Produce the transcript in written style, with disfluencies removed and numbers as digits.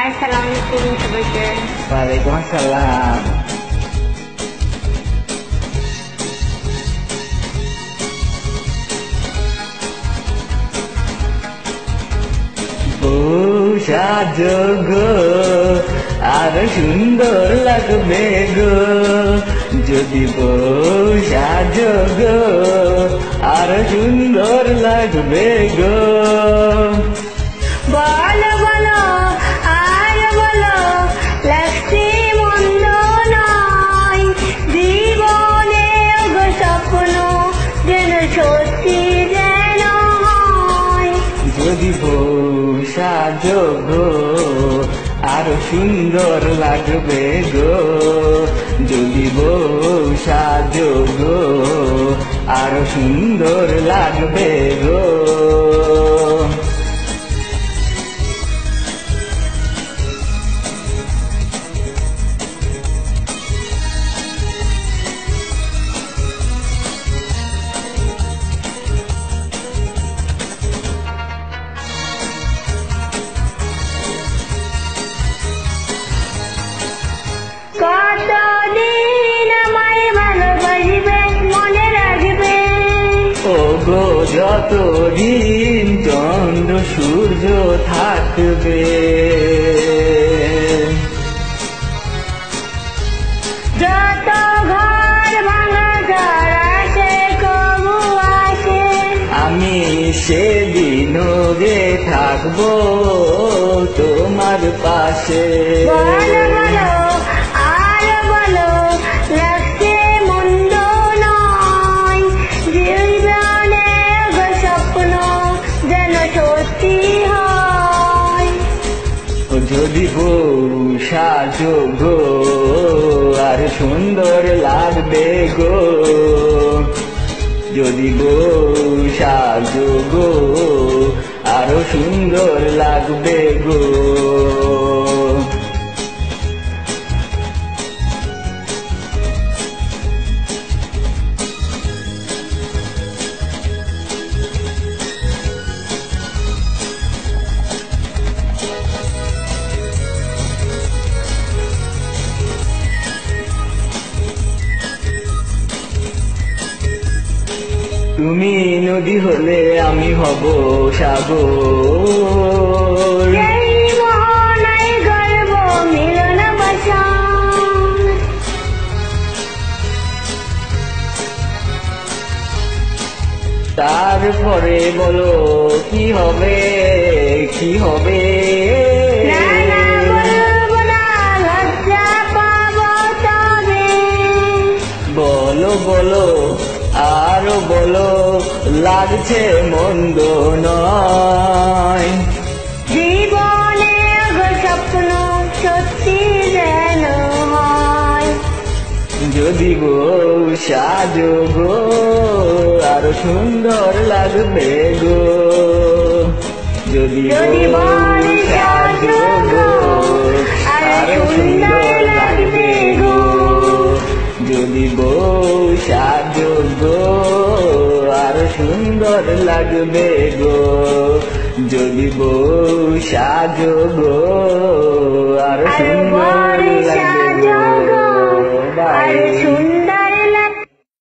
Assalamualaikum সবাইকে। ওয়ালাইকুম আসসালাম। বউ সাজো গো আর সুন্দর লাগবে গো, যদি বউ সাজো গো আর সুন্দর লাগবে গো। বলো বলো আর বলো, লাগছে মন্দ নয়, জীবনে গো স্বপ্ন যেন সত্যি যেন হয়। যদি বউ সাজো গো আর সুন্দর লাগবে গো, যদি বউ সাজো গো আর সুন্দর লাগবে গো। কতদিন আমায় ভালোবাসবে, মনে রাখবে। ও গো যতদিন চন্দ্র সূর্য থাকবে, যত ঘর ভাঙা ঘর আসে কবু আসে, আমি সেদিনও যে থাকবো তোমার পাশে। বলো বলো আর বলো, লাগছে মন্দ নয়, জীবনে গো স্বপ্ন যেন সত্যি হয়। যদি বউ সাজো গো আর সুন্দর লাগবে গো, যদি বউ সাজো গো আরো সুন্দর লাগবে গো। তুমি নদী হলে আমি হব সাগর, এই মোহনায় গর্ব মিলন বসন, তারপরে বলো কি হবে কি হবে। না না বলবো না, লজ্জা পাবো তবে। বলো বলো আরো বলো, লাগছে মন্দ নয়, জীবনে গো স্বপ্ন সত্যি যেন হয়। যদি গো সাজো গো আরো সুন্দর লাগবে গো, যদি গো সাজো গো আরো সুন্দর লাগবে গো, যদি বউ সাজো গো আরো সুন্দর লাগবে গো, যদি বউ সাজো গো আরো সুন্দর লাগবে গো। বাই।